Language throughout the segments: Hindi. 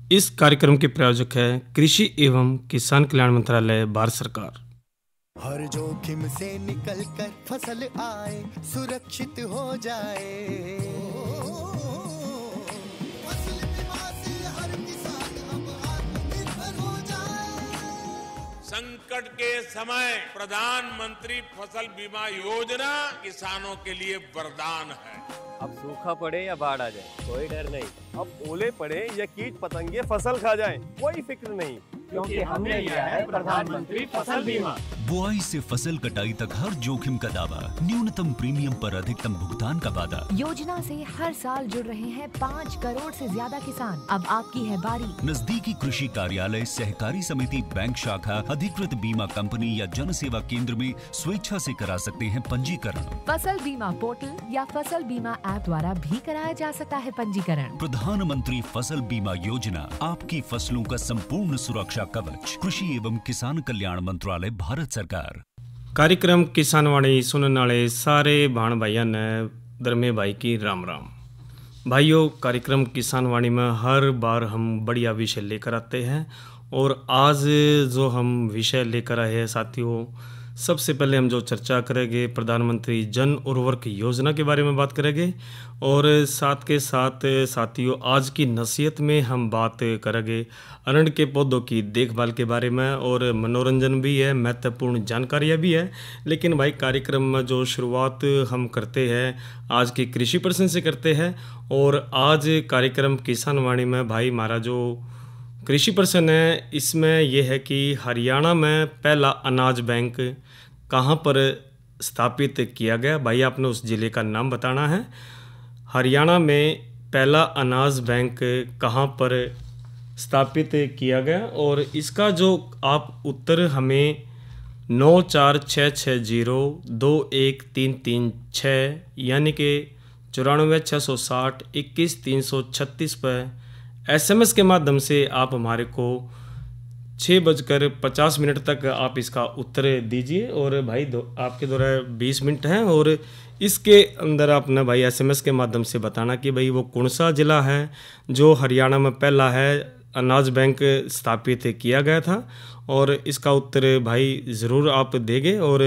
इस कार्यक्रम के प्रायोजक है कृषि एवं किसान कल्याण मंत्रालय, भारत सरकार। हर जोखिम से निकल कर फसल आए, सुरक्षित हो जाए। फसल बीमा से हर किसान अब आत्मनिर्भर हो जाए। संकट के समय प्रधानमंत्री फसल बीमा योजना किसानों के लिए वरदान है। अब सूखा पड़े या बाढ़ आ जाए, कोई डर नहीं। अब ओले पड़े या कीट पतंगे फसल खा जाएं, कोई फिक्र नहीं, क्योंकि हमने लिया है प्रधानमंत्री फसल बीमा। बुआई से फसल कटाई तक हर जोखिम का दावा, न्यूनतम प्रीमियम पर अधिकतम भुगतान का वादा। योजना से हर साल जुड़ रहे हैं 5 करोड़ से ज्यादा किसान। अब आपकी है बारी। नजदीकी कृषि कार्यालय, सहकारी समिति, बैंक शाखा, अधिकृत बीमा कंपनी या जन सेवा केंद्र में स्वेच्छा से करा सकते हैं पंजीकरण। फसल बीमा पोर्टल या फसल बीमा ऐप द्वारा भी कराया जा सकता है पंजीकरण। प्रधानमंत्री फसल बीमा योजना, आपकी फसलों का संपूर्ण सुरक्षा कवच। कृषि एवं किसान कल्याण मंत्रालय, भारत सरकार। कार्यक्रम किसान वाणी सुनने वाले सारे भाण भाइयों ने धर्मे भाई की राम राम। भाइयों, कार्यक्रम किसान वाणी में हर बार हम बढ़िया विषय लेकर आते हैं और आज जो हम विषय लेकर आए हैं साथियों, सबसे पहले हम जो चर्चा करेंगे प्रधानमंत्री जन उर्वरक योजना के बारे में बात करेंगे और साथ के साथ साथियों आज की नसीहत में हम बात करेंगे अरंड के पौधों की देखभाल के बारे में और मनोरंजन भी है, महत्वपूर्ण जानकारियाँ भी है। लेकिन भाई कार्यक्रम में जो शुरुआत हम करते हैं आज की कृषि प्रश्न से करते हैं और आज कार्यक्रम किसान वाणी में भाई हमारा जो कृषि प्रश्न है इसमें यह है कि हरियाणा में पहला अनाज बैंक कहाँ पर स्थापित किया गया। भाई आपने उस ज़िले का नाम बताना है। हरियाणा में पहला अनाज बैंक कहाँ पर स्थापित किया गया और इसका जो आप उत्तर हमें 9466021336 यानी कि 9466021336 पर SMS के माध्यम से आप हमारे को 6:50 तक आप इसका उत्तर दीजिए और भाई आपके द्वारा 20 मिनट हैं और इसके अंदर आपने भाई SMS के माध्यम से बताना कि भाई वो कौन सा ज़िला है जो हरियाणा में पहला है अनाज बैंक स्थापित किया गया था और इसका उत्तर भाई ज़रूर आप देंगे। और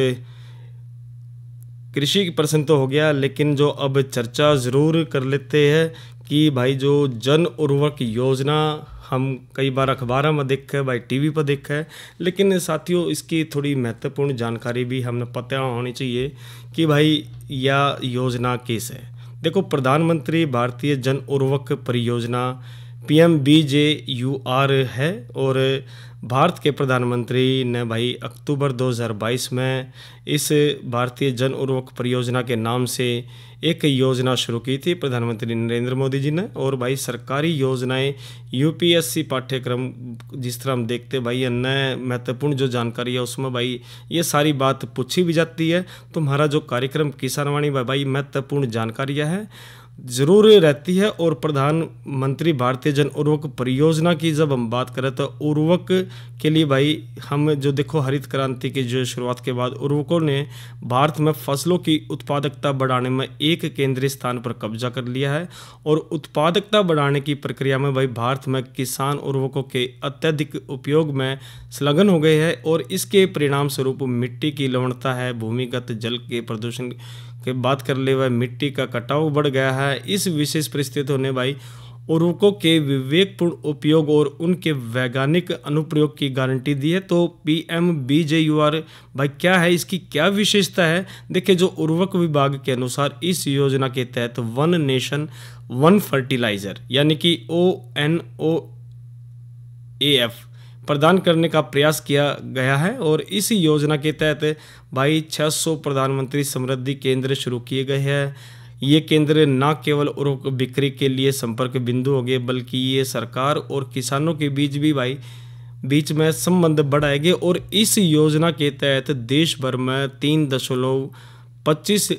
कृषि प्रश्न तो हो गया, लेकिन जो अब चर्चा ज़रूर कर लेते हैं कि भाई जो जन उर्वरक योजना हम कई बार अखबारों में देखा है, भाई टीवी पर देखा है, लेकिन साथियों इसकी थोड़ी महत्वपूर्ण जानकारी भी हमें पता होनी चाहिए कि भाई यह योजना कैसे है। देखो, प्रधानमंत्री भारतीय जन उर्वरक परियोजना PMBJUR है और भारत के प्रधानमंत्री ने भाई अक्टूबर 2022 में इस भारतीय जन उर्वरक परियोजना के नाम से एक योजना शुरू की थी प्रधानमंत्री नरेंद्र मोदी जी ने। और भाई सरकारी योजनाएं UPSC पाठ्यक्रम जिस तरह हम देखते भाई अन्य महत्वपूर्ण जो जानकारी है उसमें भाई ये सारी बात पूछी भी जाती है। तो हमारा जो कार्यक्रम किसान वाणी भाई महत्वपूर्ण जानकारियाँ है ज़रूर रहती है। और प्रधानमंत्री भारतीय जन उर्वरक परियोजना की जब हम बात करें तो उर्वरक के लिए भाई हम जो देखो हरित क्रांति की जो शुरुआत के बाद उर्वरकों ने भारत में फसलों की उत्पादकता बढ़ाने में एक केंद्रीय स्थान पर कब्जा कर लिया है। और उत्पादकता बढ़ाने की प्रक्रिया में भाई भारत में किसान उर्वरकों के अत्यधिक उपयोग में संलग्न हो गए हैं और इसके परिणाम स्वरूप मिट्टी की लवणता है, भूमिगत जल के प्रदूषण के बात कर ले वह मिट्टी का कटाव बढ़ गया है। इस विशेष परिस्थितियों ने भाई उर्वरकों के विवेकपूर्ण उपयोग और उनके वैज्ञानिक अनुप्रयोग की गारंटी दी है। तो PMBJUR भाई क्या है, इसकी क्या विशेषता है? देखिए, जो उर्वरक विभाग के अनुसार इस योजना के तहत वन नेशन वन फर्टिलाइजर यानी कि ONOAF प्रदान करने का प्रयास किया गया है। और इस योजना के तहत भाई 600 प्रधानमंत्री समृद्धि केंद्र शुरू किए गए हैं। ये केंद्र न केवल उर्वरक बिक्री के लिए संपर्क बिंदु हो गए बल्कि ये सरकार और किसानों के बीच में संबंध बढ़ाएंगे। और इस योजना के तहत देश भर में 3.25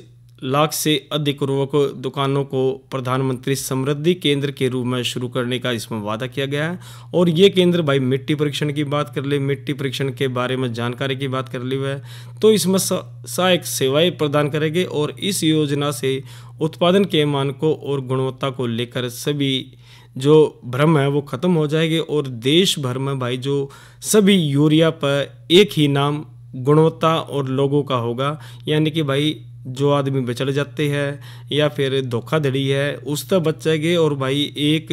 लाख से अधिक उर्वरक दुकानों को प्रधानमंत्री समृद्धि केंद्र के रूप में शुरू करने का इसमें वादा किया गया है। और ये केंद्र भाई मिट्टी परीक्षण की बात कर ले, मिट्टी परीक्षण के बारे में जानकारी की बात कर ली है तो इसमें सहायक सेवाएं प्रदान करेंगे। और इस योजना से उत्पादन के मानकों और गुणवत्ता को लेकर सभी जो भ्रम है वो ख़त्म हो जाएगी और देश भर में भाई जो सभी यूरिया पर एक ही नाम गुणवत्ता और लोगों का होगा। यानी कि भाई जो आदमी बिचड़ जाते हैं या फिर धोखाधड़ी है उस तक बच जाएंगे और भाई एक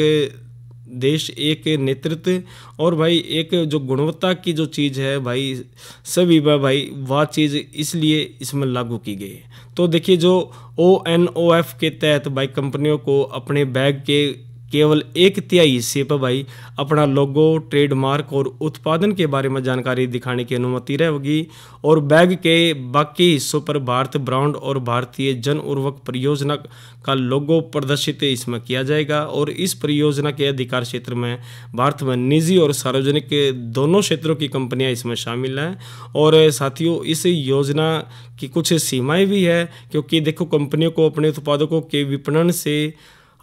देश, एक नेतृत्व और भाई एक जो गुणवत्ता की जो चीज़ है भाई सभी भाई वह चीज़ इसलिए इसमें लागू की गई है। तो देखिए जो ONOF के तहत भाई कंपनियों को अपने बैग के केवल 1/3 हिस्से पर भाई अपना लोगो, ट्रेडमार्क और उत्पादन के बारे में जानकारी दिखाने की अनुमति रहेगी और बैग के बाकी हिस्सों पर भारत ब्रांड और भारतीय जन उर्वरक परियोजना का लोगो प्रदर्शित इसमें किया जाएगा। और इस परियोजना के अधिकार क्षेत्र में भारत में निजी और सार्वजनिक दोनों क्षेत्रों की कंपनियां इसमें शामिल हैं। और साथियों इस योजना की कुछ सीमाएं भी है, क्योंकि देखो कंपनियों को अपने उत्पादकों के विपणन से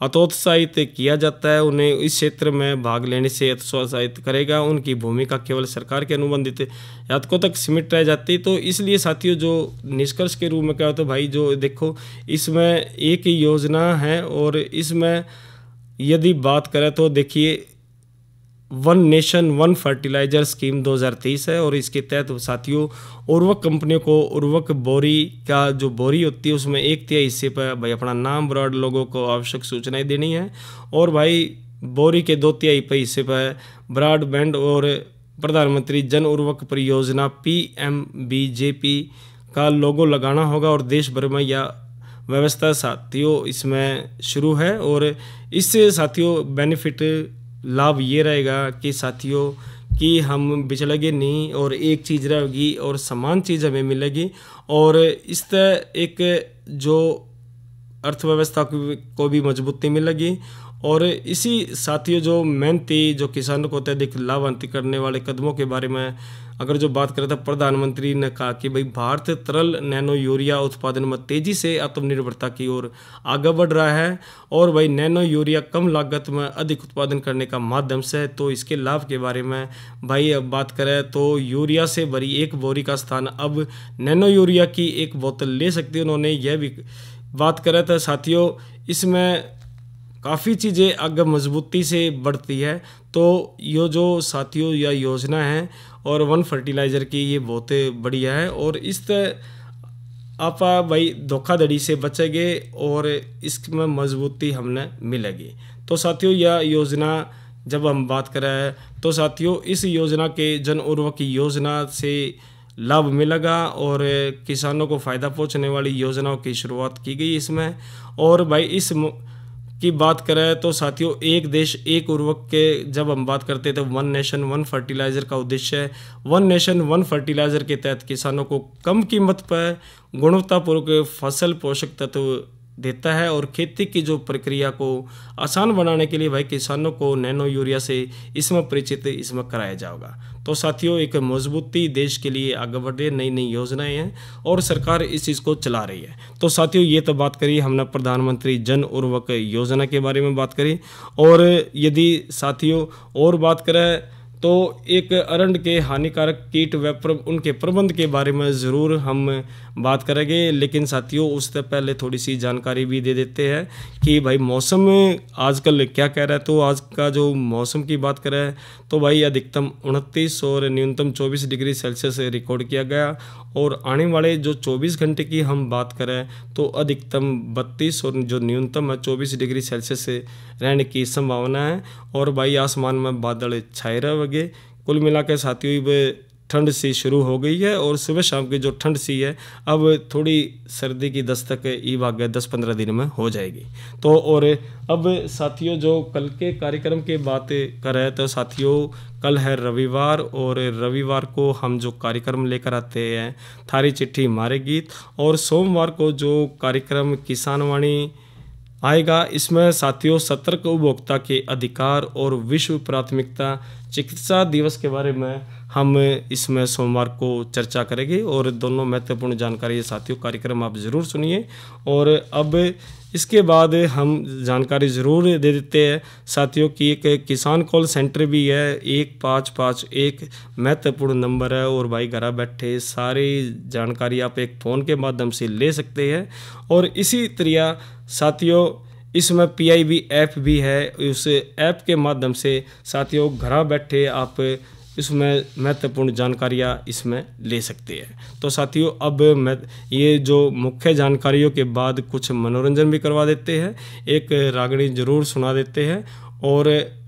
हतोत्साहित किया जाता है, उन्हें इस क्षेत्र में भाग लेने से हतोत्साहित करेगा, उनकी भूमिका केवल सरकार के अनुबंधित यातकों तक सीमित रह जाती। तो इसलिए साथियों जो निष्कर्ष के रूप में क्या होता है भाई, जो देखो इसमें एक योजना है और इसमें यदि बात करें तो देखिए one nation one fertiliser scheme 2023 है और इसके तहत साथियों उर्वरक कंपनियों को उर्वरक बोरी का जो बोरी होती है उसमें 1/3 हिस्से पर भाई अपना नाम, ब्रांड, लोगों को आवश्यक सूचनाएं देनी है और भाई बोरी के 2/3 हिस्से पर ब्रॉडबैंड और प्रधानमंत्री जन उर्वरक परियोजना PMBJP का लोगो लगाना होगा। और देश भर में यह व्यवस्था साथियों इसमें शुरू है और इससे साथियों बेनिफिट लाभ ये रहेगा कि साथियों कि हम बिचड़ेंगे नहीं और एक चीज़ रहेगी और समान चीज़ हमें मिलेगी और इस तरह एक जो अर्थव्यवस्था को भी मजबूती मिलेगी। और इसी साथियों जो मेहनती जो किसानों को अत्यधिक लाभान्वित करने वाले कदमों के बारे में अगर जो बात करें तो प्रधानमंत्री ने कहा कि भाई भारत तरल नैनो यूरिया उत्पादन में तेज़ी से आत्मनिर्भरता की ओर आगे बढ़ रहा है और भाई नैनो यूरिया कम लागत में अधिक उत्पादन करने का माध्यम से। तो इसके लाभ के बारे में भाई अब बात करें तो यूरिया से भरी एक बोरी का स्थान अब नैनो यूरिया की एक बोतल ले सकती है। उन्होंने यह भी बात करें तो साथियों इसमें काफ़ी चीज़ें आगे मजबूती से बढ़ती है। तो ये जो साथियों यह योजना है और वन फर्टिलाइज़र की ये बहुत बढ़िया है और इस तरह आप भाई धोखाधड़ी से बचेंगे और इसमें मजबूती हमने मिलेगी। तो साथियों यह योजना जब हम बात करें तो साथियों इस योजना के जन उर्वरक योजना से लाभ मिलेगा और किसानों को फ़ायदा पहुंचने वाली योजनाओं की शुरुआत की गई इसमें। और भाई इस की बात करें तो साथियों एक देश एक उर्वरक के जब हम बात करते हैं तो वन नेशन वन फर्टिलाइज़र का उद्देश्य है वन नेशन वन फर्टिलाइज़र के तहत किसानों को कम कीमत पर गुणवत्तापूर्वक फसल पोषक तत्व देता है और खेती की जो प्रक्रिया को आसान बनाने के लिए भाई किसानों को नैनो यूरिया से इसमें परिचित इसमें कराया जाएगा। तो साथियों एक मजबूती देश के लिए आगे बढ़ रही नई नई योजनाएं हैं और सरकार इस चीज़ को चला रही है। तो साथियों ये तो बात करी हमने प्रधानमंत्री जन उर्वरक योजना के बारे में बात करी। और यदि साथियों और बात करें तो एक अरंड के हानिकारक कीट व उनके प्रबंध के बारे में ज़रूर हम बात करेंगे, लेकिन साथियों उससे पहले थोड़ी सी जानकारी भी दे देते हैं कि भाई मौसम आजकल क्या कह रहा है। तो आज का जो मौसम की बात करें तो भाई अधिकतम 29 और न्यूनतम 24 डिग्री सेल्सियस रिकॉर्ड किया गया और आने वाले जो 24 घंटे की हम बात करें तो अधिकतम 32 और जो न्यूनतम है 24 डिग्री सेल्सियस रहने की संभावना है। और भाई आसमान में बादल छाए रहेंगे। कुल मिलाकर साथियों ठंड सी शुरू हो गई है और सुबह शाम की जो ठंड सी है अब थोड़ी सर्दी की दस्तक ई भाग 10-15 दिन में हो जाएगी। तो और अब साथियों जो कल के कार्यक्रम की बात करें तो साथियों कल है रविवार और रविवार को हम जो कार्यक्रम लेकर आते हैं थारी चिट्ठी हमारे गीत और सोमवार को जो कार्यक्रम किसान वाणी आएगा इसमें साथियों सतर्क उपभोक्ता के अधिकार और विश्व प्राथमिकता चिकित्सा दिवस के बारे में हम इसमें सोमवार को चर्चा करेंगे और दोनों महत्वपूर्ण जानकारी साथियों कार्यक्रम आप ज़रूर सुनिए। और अब इसके बाद हम जानकारी ज़रूर दे देते हैं साथियों की एक किसान कॉल सेंटर भी है 1551 महत्वपूर्ण नंबर है और भाई घर बैठे सारी जानकारी आप एक फ़ोन के माध्यम से ले सकते हैं। और इसी तरह साथियों इसमें PIB ऐप भी है। उस ऐप के माध्यम से साथियों घर बैठे आप इसमें महत्वपूर्ण जानकारियाँ इसमें ले सकते हैं। तो साथियों अब मैं ये जो मुख्य जानकारियों के बाद कुछ मनोरंजन भी करवा देते हैं, एक रागनी ज़रूर सुना देते हैं और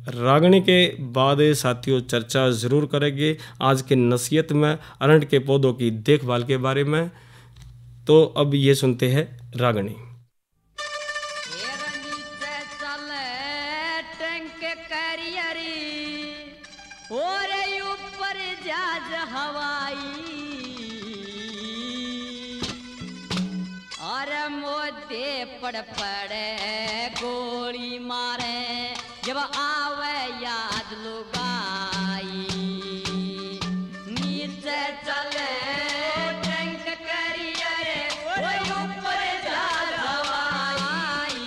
रागनी के बाद साथियों चर्चा ज़रूर करेंगे आज के नसीहत में अरंड के पौधों की देखभाल के बारे में। तो अब ये सुनते हैं रागनी। पड़ पड़े गोली मारे जब आवे याद लुगाई, नीचे चले टैंक करिए ऊपर जा हवाई,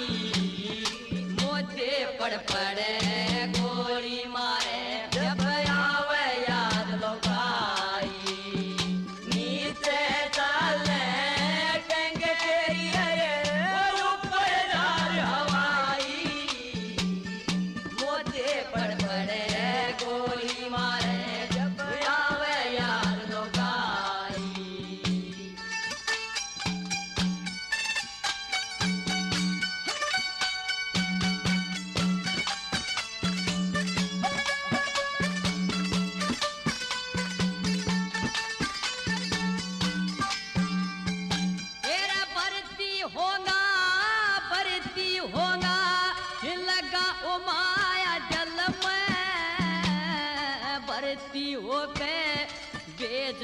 मोते पड़ पड़े गोली मारे जब आवे याद लुगाई, नीचे चले टैंक करिए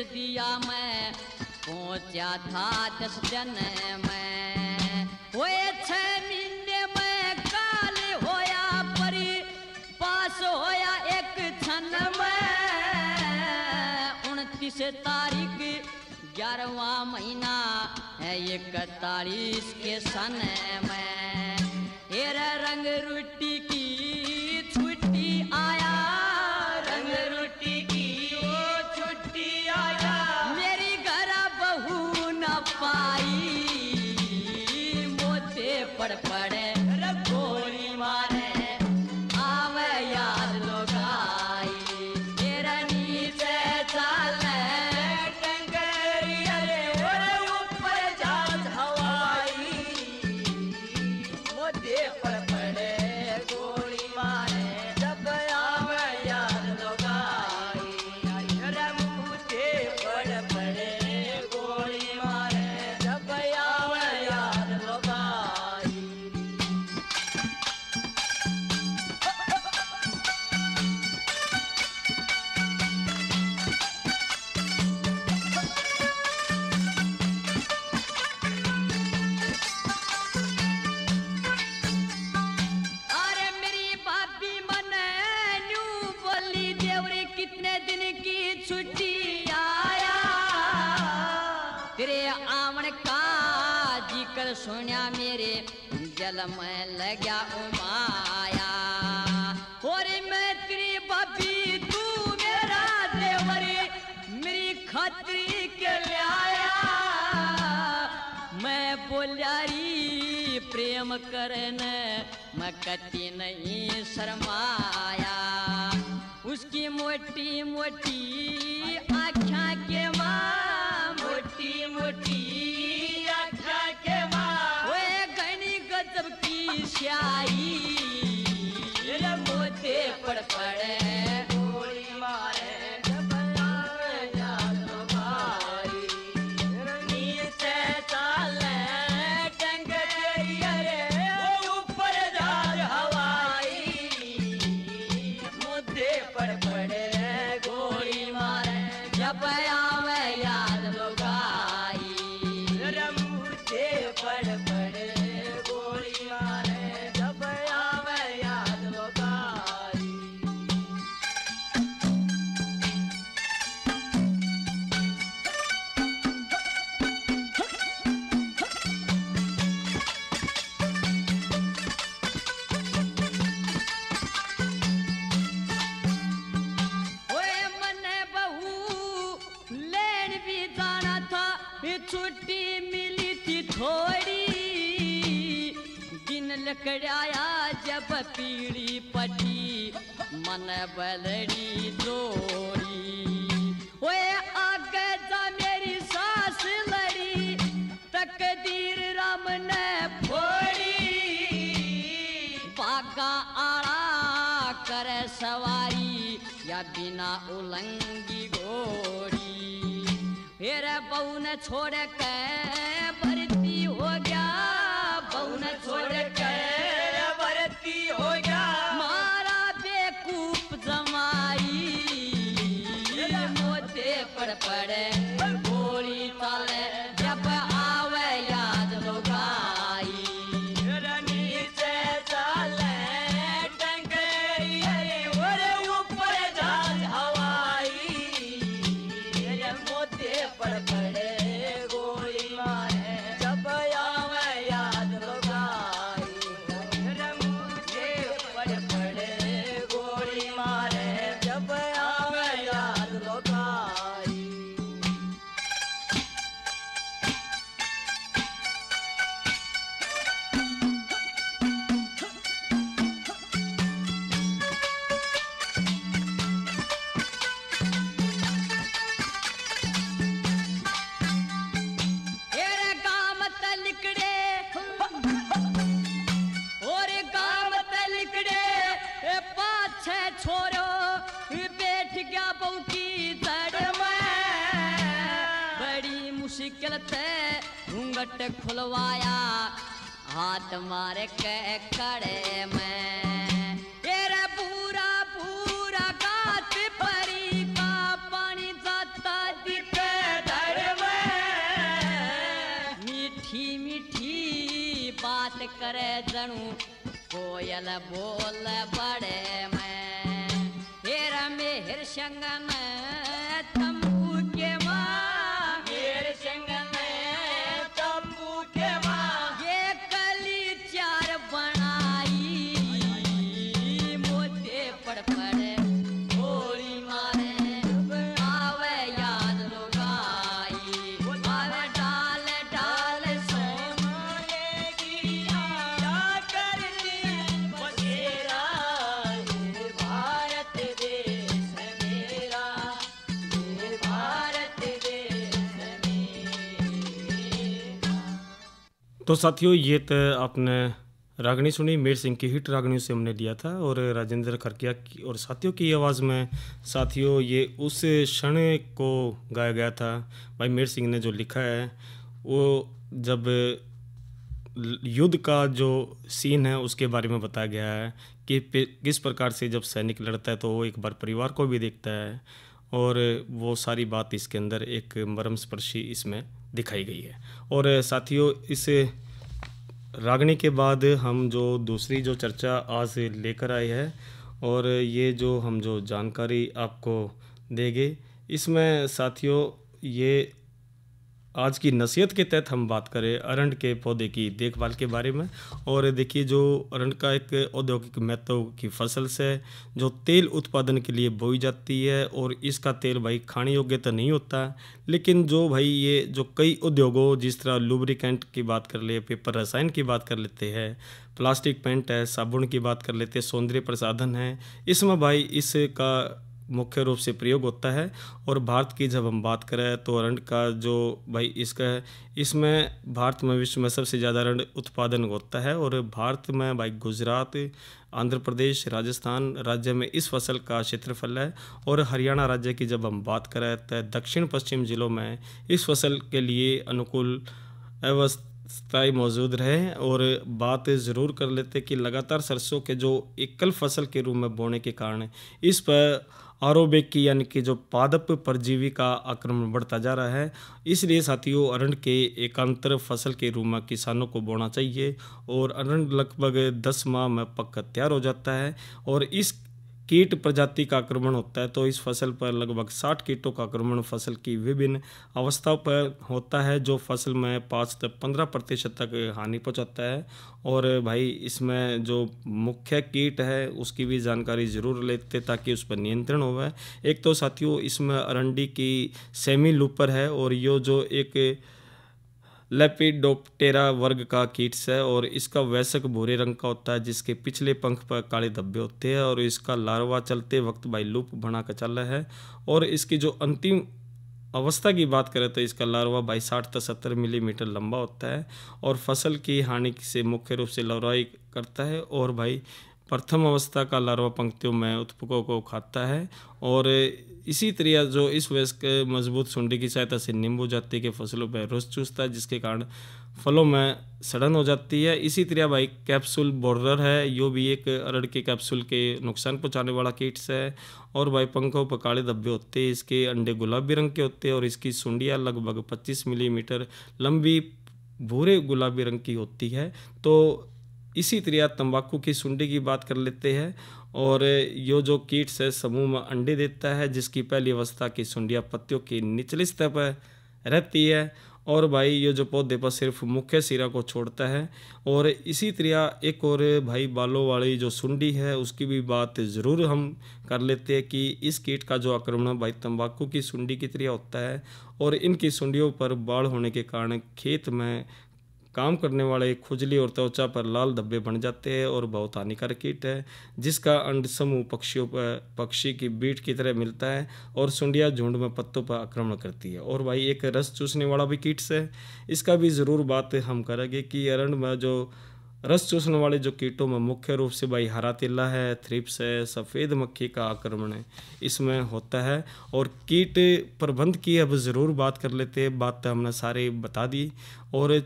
दिया मैं पहुंचा था 10 दिन में, वो 6 महीने में काल होया परी पास होया एक क्षण में, 29 तारीख 11वां महीना है 41 के सन में, तेरा रंग रोटी की छुट्टी आया, रंग रोटी की मेरी घरा बहू न पाई, मोते पड़ पड़े गोली मारे आवे याद लुगाई, तेरा नीचे चले टंगरिया ऊपर जा हवाई, मोते पड़ पड़े गोली मारे जब आवे याद लुगाई, मोते पड़ पड़े गोली मारे जब आवे याद लुगाई। अरे मेरी भाभी मने न्यू बोली देवरे कितने दिन की छुट्टी आया, तेरे आवन का जिक्र सुनिया मेरे जल में लग्या उमाया, और मैं तेरी भाभी तू मेरा देवरी मेरी खतरी के ले आया, मैं बोलियारी प्रेम करने मैं कति नहीं शर्माया, उसकी मोटी मोटी आँखा के माँ, मोटी मोटी आँखा के माँ, वो घनी गजब की स्याही, मोते पड़ पड़े गोली मारे जब आवे याद लुगाई, नीचे चले टंगरिया ऊपर जा हवाई, मोते पड़ पड़े गोली मारे जब आवे याद लुगाई, मोते पड़ पड़े गोली मारे जब आवे याद लुगाई। ओए मने बहू लेन भी जाना था, छुट्टी मिली थी थोड़ी, दिन जकड़ाया जब पीड़ी पटी मन बलड़ी जोड़ी ओए आगे जा मेरी सास लड़ी तकदीर राम ने फोड़ी बागा आड़ा करे सवारी या बिना उलंगी घोड़ी फिर बहू ने छोड़ के भर्ती हो गया बहू ने छोड़ के भर्ती हो गया मारा बेकूफ जमाई मोते पर पड़े गोली ताले जब आवे याद लोगाई नीचे चले टंगरी और ऊपर जहाज हवाई मोते पर पड़े गोली मारे जब आवे याद लोगाई मोते पर पड़े गोली मारे जब आवे याद लोगाई तेरे गाम तलिकड़े और गाम तलिकड़े पाछे छोरो बैठ गया बहू की जड़ में बड़ी मुश्किल से घूंघट खुलवाया हाथ मारे के कड़े में तेरे पूरा पूरा गात परी का पानी जाता दिखे धड़ में मीठी मीठी बात करे जनू कोयल बोल बड़े में तेरा मेहर संग में तंबू के माँ मेहर संग में तंबू के माँ ये कली चार बनाई मोते पड़ पड़े गोली मारे आवे याद लोगाई आवे डाल डाल सोने गिरिया कर ली बसेरा ये भारत देश मेरा ये भारत देश मेरा। तो साथियों ये तो आपने रागनी सुनी मेर सिंह की हिट रागनियों से हमने लिया था और राजेंद्र खरकिया की और साथियों की आवाज़ में साथियों ये उस क्षण को गाया गया था। भाई मेर सिंह ने जो लिखा है वो जब युद्ध का जो सीन है उसके बारे में बताया गया है कि किस प्रकार से जब सैनिक लड़ता है तो वो एक बार परिवार को भी देखता है और वो सारी बात इसके अंदर एक मर्मस्पर्शी इसमें दिखाई गई है। और साथियों इस रागनी के बाद हम जो दूसरी जो चर्चा आज लेकर आए हैं और ये जो हम जो जानकारी आपको देंगे इसमें साथियों ये आज की नसीहत के तहत हम बात करें अरंड के पौधे की देखभाल के बारे में। और देखिए जो अरंड का एक औद्योगिक महत्व की फसल से जो तेल उत्पादन के लिए बोई जाती है और इसका तेल भाई खाने योग्य तो नहीं होता लेकिन जो भाई ये जो कई उद्योगों जिस तरह लुब्रिकेंट की बात कर ले पेपर रसायन की बात कर लेते हैं प्लास्टिक पेंट है साबुन की बात कर लेते हैं सौंदर्य प्रसाधन है इसमें भाई इसका मुख्य रूप से प्रयोग होता है। और भारत की जब हम बात करें तो अरंड का जो भाई इसका इसमें भारत में विश्व में सबसे ज़्यादा अरंड उत्पादन होता है और भारत में भाई गुजरात आंध्र प्रदेश राजस्थान राज्य में इस फसल का क्षेत्रफल है। और हरियाणा राज्य की जब हम बात करें तो दक्षिण पश्चिम जिलों में इस फसल के लिए अनुकूल अवस्थाएं मौजूद रहे। और बात ज़रूर कर लेते कि लगातार सरसों के जो एकल फसल के रूप में बोने के कारण इस पर आरोबिक की यानी कि जो पादप परजीवी का आक्रमण बढ़ता जा रहा है। इसलिए साथियों अरंड के एकांतर फसल के रूप में किसानों को बोना चाहिए। और अरंड लगभग 10 माह में पक तैयार हो जाता है और इस कीट प्रजाति का आक्रमण होता है तो इस फसल पर लगभग 60 कीटों का आक्रमण फसल की विभिन्न अवस्थाओं पर होता है जो फसल में 5 से 15% तक हानि पहुंचाता है। और भाई इसमें जो मुख्य कीट है उसकी भी जानकारी ज़रूर लेते ताकि उस पर नियंत्रण हो। एक तो साथियों इसमें अरंडी की सेमी लूपर है और ये जो एक लेपिडोप्टेरा वर्ग का कीट्स है और इसका वयस्क भूरे रंग का होता है, जिसके पिछले पंख पर काले धब्बे होते हैं और इसका लार्वा चलते वक्त भाई लूप बनाकर चल रहा है। और इसकी जो अंतिम अवस्था की बात करें तो इसका लार्वा भाई 60 से 70 मिलीमीटर लंबा होता है और फसल की हानि से मुख्य रूप से लड़ाई करता है। और भाई प्रथम अवस्था का लार्वा पंक्तियों में उत्तकों को खाता है। और इसी तरह जो इस वयस्क मजबूत सुंडी की सहायता से नींबू जाति के फसलों पर रस चूसता है, जिसके कारण फलों में सड़न हो जाती है। इसी तरह भाई कैप्सूल बोरर है, यो भी एक अरड़ के कैप्सूल के नुकसान पहुंचाने वाला कीट्स है। और भाई पंखों पर काले धब्बे होते हैं, इसके अंडे गुलाबी रंग के होते हैं और इसकी सुंडियाँ लगभग 25 मिलीमीटर लंबी भूरे गुलाबी रंग की होती है। तो इसी तरह तंबाकू की सुंडी की बात कर लेते हैं। और यो जो कीट्स है समूह में अंडे देता है, जिसकी पहली अवस्था की सुंडियाँ पत्तियों की निचली सतह पर रहती है और भाई ये जो पौधे पर सिर्फ मुख्य सिरा को छोड़ता है। और इसी तरह एक और भाई बालों वाली जो सुंडी है उसकी भी बात ज़रूर हम कर लेते हैं कि इस कीट का जो आक्रमण भाई तंबाकू की सुंडी की तरह होता है और इनकी सुंडियों पर बाढ़ होने के कारण खेत में काम करने वाले खुजली और त्वचा पर लाल धब्बे बन जाते हैं और बहुत हानिकारक कीट है, जिसका अंड समूह पक्षियों पर पक्षी की बीट की तरह मिलता है और सुंडियाँ झुंड में पत्तों पर आक्रमण करती है। और भाई एक रस चूसने वाला भी कीट्स है, इसका भी ज़रूर बात हम करेंगे कि अरंड में जो रस चूसने वाले जो कीटों में मुख्य रूप से भाई हरा तिल्ला है, थ्रिप्स है, सफ़ेद मक्खी का आक्रमण है इसमें होता है। और कीट प्रबंध की अब ज़रूर बात कर लेते हैं, बात हमने सारे बता दी। और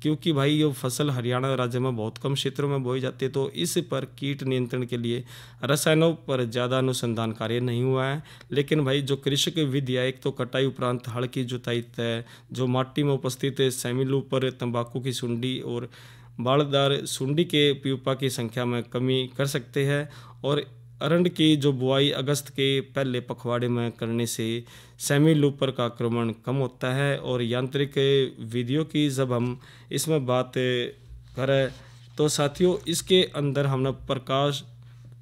क्योंकि भाई ये फसल हरियाणा राज्य में बहुत कम क्षेत्रों में बोई जाती है, तो इस पर कीट नियंत्रण के लिए रसायनों पर ज़्यादा अनुसंधान कार्य नहीं हुआ है। लेकिन भाई जो कृषक विधियाँ, एक तो कटाई उपरांत हल की जुताई तय, जो माटी में उपस्थित सेमिलू पर तंबाकू की सुंडी और बालदार सुंडी के प्यूपा की संख्या में कमी कर सकते हैं। और अरंड की जो बुआई अगस्त के पहले पखवाड़े में करने से सेमी लूपर का आक्रमण कम होता है। और यांत्रिक विधियों की जब हम इसमें बात करें तो साथियों इसके अंदर हमने प्रकाश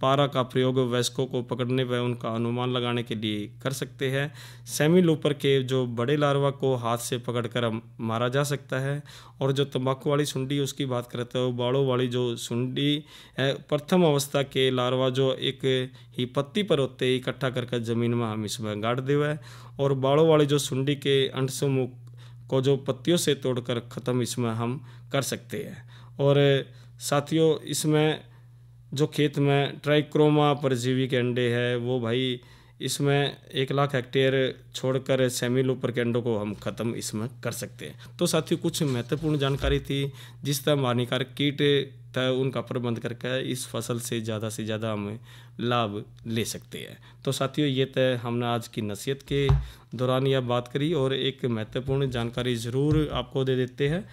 पारा का प्रयोग वयस्कों को पकड़ने व उनका अनुमान लगाने के लिए कर सकते हैं। सेमी लूपर के जो बड़े लार्वा को हाथ से पकड़कर हम मारा जा सकता है। और जो तंबाकू वाली सुंडी उसकी बात करते हैं, बाड़ों वाली जो सुंडी है प्रथम अवस्था के लार्वा जो एक ही पत्ती पर होते हैं इकट्ठा करके ज़मीन में हम इसमें गाड़ देवे। और बाड़ों वाली जो सुंडी के अंड समूह को जो पत्तियों से तोड़कर ख़त्म इसमें हम कर सकते हैं। और साथियों इसमें जो खेत में ट्राइक्रोमा परजीवी के अंडे है वो भाई इसमें 1 लाख हेक्टेयर छोड़कर सेमी लूपर के अंडों को हम ख़त्म इसमें कर सकते हैं। तो साथियों कुछ महत्वपूर्ण जानकारी थी जिस तरह हानिकारक कीट था उनका प्रबंध करके इस फसल से ज़्यादा हम लाभ ले सकते हैं। तो साथियों ये तय हमने आज की नसीहत के दौरान यह बात करी और एक महत्वपूर्ण जानकारी ज़रूर आपको दे देते हैं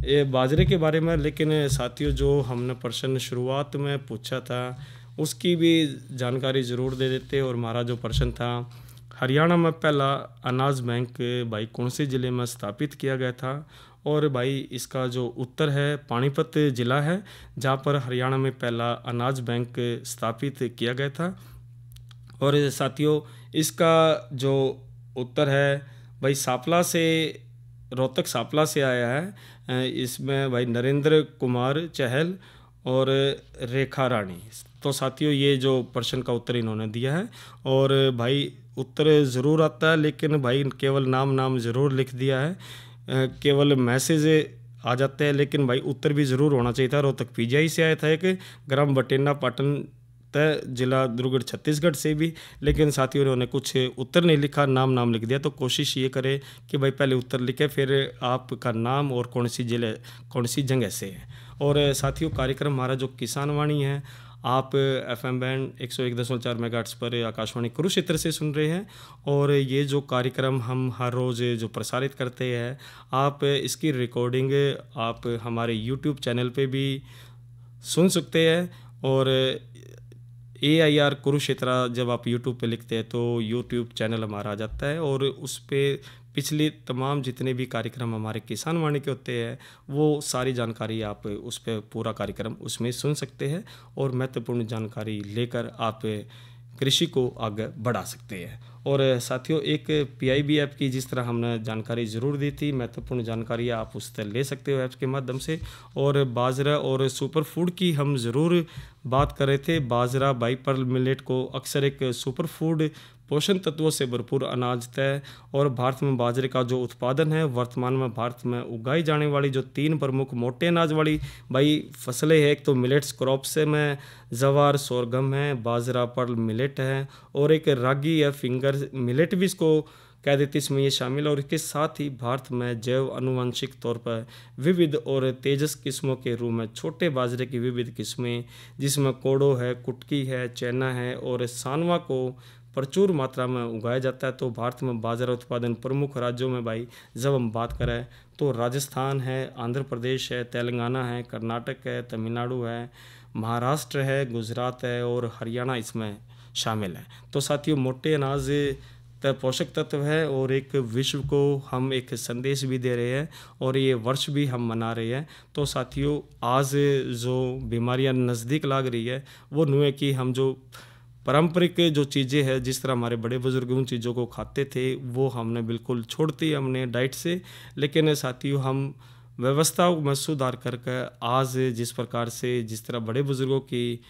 ये बाजरे के बारे में। लेकिन साथियों जो हमने प्रश्न शुरुआत में पूछा था उसकी भी जानकारी ज़रूर दे देते। और हमारा जो प्रश्न था हरियाणा में पहला अनाज बैंक भाई कौन से ज़िले में स्थापित किया गया था, और भाई इसका जो उत्तर है पानीपत ज़िला है जहाँ पर हरियाणा में पहला अनाज बैंक स्थापित किया गया था। और साथियों इसका जो उत्तर है भाई सापला से, रोहतक सापला से आया है। इसमें भाई नरेंद्र कुमार चहल और रेखा रानी। तो साथियों ये जो प्रश्न का उत्तर इन्होंने दिया है। और भाई उत्तर ज़रूर आता है लेकिन भाई केवल नाम ज़रूर लिख दिया है, केवल मैसेज आ जाते हैं, लेकिन भाई उत्तर भी ज़रूर होना चाहिए था। रोहतक पीजीआई से आया था एक, ग्राम बटेना पाटन तय, जिला दुर्गढ़ छत्तीसगढ़ से भी, लेकिन साथियों उन्होंने कुछ उत्तर नहीं लिखा, नाम लिख दिया। तो कोशिश ये करें कि भाई पहले उत्तर लिखे फिर आपका नाम और कौन सी जिले कौन सी जगह से है। और साथियों कार्यक्रम हमारा जो किसान वाणी है आप FM बैंड 101.4 मेगाहर्ट्ज़ पर आकाशवाणी कुरुक्षेत्र से सुन रहे हैं। और ये जो कार्यक्रम हम हर रोज़ जो प्रसारित करते हैं आप इसकी रिकॉर्डिंग आप हमारे YouTube चैनल पे भी सुन सकते हैं। और AIR कुरुक्षेत्र जब आप YouTube पे लिखते हैं तो YouTube चैनल हमारा आ जाता है और उस पर पिछले तमाम जितने भी कार्यक्रम हमारे किसान वाणी के होते हैं वो सारी जानकारी आप उस पर पूरा कार्यक्रम उसमें सुन सकते हैं और महत्वपूर्ण जानकारी लेकर आप कृषि को आगे बढ़ा सकते हैं। और साथियों, एक PIB ऐप की जिस तरह हमने जानकारी ज़रूर दी थी, महत्वपूर्ण जानकारी आप उससे ले सकते हो ऐप्स के माध्यम से। और बाजरा और सुपर फूड की हम ज़रूर बात कर रहे थे। बाजरा बाई पर्ल मिलेट को अक्सर एक सुपर फूड पोषण तत्वों से भरपूर अनाज तय। और भारत में बाजरे का जो उत्पादन है, वर्तमान में भारत में उगाई जाने वाली जो 3 प्रमुख मोटे अनाज वाली फसलें हैं, एक तो मिलेट्स क्रॉप्स में जवार सोरगम है, बाजरा पर्ल मिलेट है, और एक रागी या फिंगर मिलेट भी इसको कह देते इसमें ये शामिल है। और इसके साथ ही भारत में जैव अनुवांशिक तौर पर विविध और तेजस किस्मों के रूप में छोटे बाजरे की विविध किस्में, जिसमें कोडो है, कुटकी है, चैना है और सानवा को प्रचुर मात्रा में उगाया जाता है। तो भारत में बाजरा उत्पादन प्रमुख राज्यों में जब हम बात करें तो राजस्थान है, आंध्र प्रदेश है, तेलंगाना है, कर्नाटक है, तमिलनाडु है, महाराष्ट्र है, गुजरात है और हरियाणा इसमें शामिल है। तो साथियों, मोटे अनाज पोषक तत्व है और एक विश्व को हम एक संदेश भी दे रहे हैं और ये वर्ष भी हम मना रहे हैं। तो साथियों, आज जो बीमारियां नज़दीक लग रही है वो न्यू है कि हम जो पारंपरिक जो चीज़ें हैं, जिस तरह हमारे बड़े बुजुर्ग उन चीज़ों को खाते थे, वो हमने बिल्कुल छोड़ दी हमने डाइट से। लेकिन साथियों, हम व्यवस्थाओं में सुधार करके आज जिस तरह बड़े बुजुर्गों की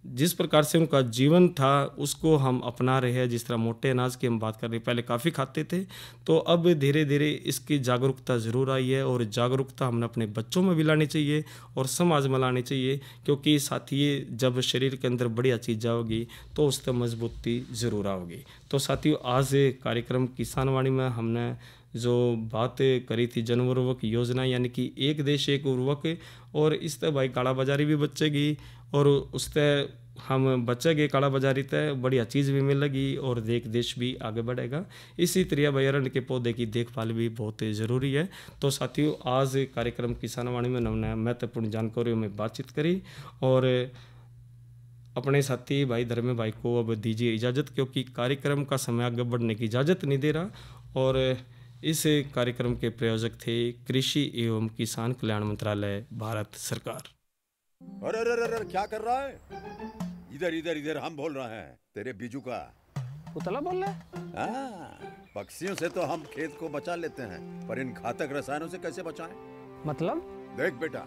जिस प्रकार से उनका जीवन था उसको हम अपना रहे हैं। जिस तरह मोटे अनाज की हम बात कर रहे हैं, पहले काफ़ी खाते थे, तो अब धीरे धीरे इसकी जागरूकता ज़रूर आई है और जागरूकता हमने अपने बच्चों में भी लानी चाहिए और समाज में लानी चाहिए। क्योंकि साथियों, जब शरीर के अंदर बढ़िया चीज़ होगी तो उस पर मजबूती ज़रूर आओगी। तो साथियों, आज कार्यक्रम किसान वाणी में हमने जो बात करी थी जन उर्वरक योजना, यानी कि एक देश एक उर्वरक, और इस तरह काला बाजारी भी बचेगी और उससे हम बचेंगे काला बाजारी तय, बढ़िया चीज़ भी मिलेगी और देश भी आगे बढ़ेगा। इसी तरह अरण्य के पौधे की देखभाल भी बहुत ज़रूरी है। तो साथियों, आज कार्यक्रम किसान वाणी में हमने महत्वपूर्ण जानकारियों में बातचीत करी और अपने साथी भाई धर्मे भाई को अब दीजिए इजाज़त, क्योंकि कार्यक्रम का समय आगे बढ़ने की इजाज़त नहीं दे रहा। और इस कार्यक्रम के प्रायोजक थे कृषि एवं किसान कल्याण मंत्रालय, भारत सरकार। अरे अरे अरे क्या कर रहा है? इधर इधर इधर हम बोल रहे हैं तेरे बीजू का। उतला बोल रहा है? पक्षियों से तो हम खेत को बचा लेते हैं, पर इन घातक रसायनों से कैसे बचाएं? मतलब? देख बेटा,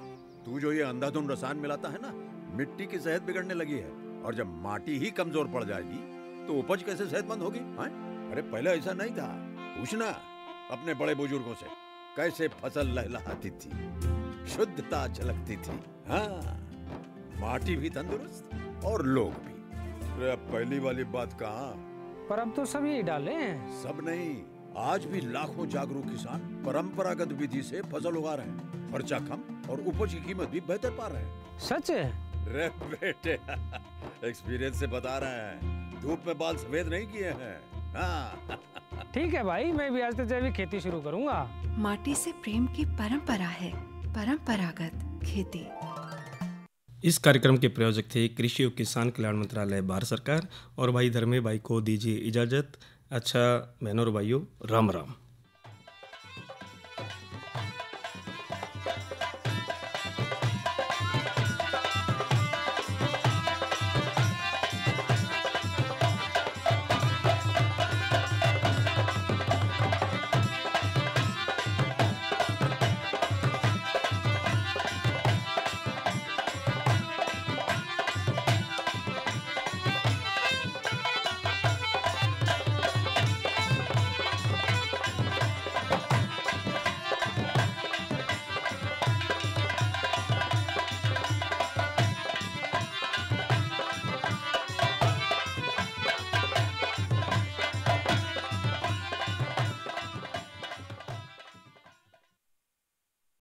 तू जो ये अंधाधुंध रसायन मिलाता है ना, मिट्टी की सेहत बिगड़ने लगी है। और जब माटी ही कमजोर पड़ जाएगी तो उपज कैसे सेहतमंद होगी? अरे पहले ऐसा नहीं था। पूछना अपने बड़े बुजुर्गों से, कैसे फसल लहलहाती थी, शुद्धता झलकती थी। हाँ, माटी भी तंदुरुस्त और लोग भी। अरे पहली वाली बात कहाँ? पर अब तो सब यही डाले हैं। सब नहीं, आज भी लाखों जागरूक किसान परंपरागत विधि से फसल उगा रहे हैं। खर्चा कम और उपज की कीमत भी बेहतर पा रहे हैं। सच है? रे बेटे, एक्सपीरियंस से बता रहे हैं, धूप में बाल सफेद नहीं किए हैं। हाँ। ठीक है भाई, मैं भी आज से जैविक खेती शुरू करूंगा। माटी से प्रेम की परंपरा है, परंपरागत खेती। इस कार्यक्रम के प्रायोजक थे कृषि और किसान कल्याण मंत्रालय, भारत सरकार। और भाई धर्मे भाई को दीजिए इजाज़त। अच्छा बहनों और भाइयों, राम राम।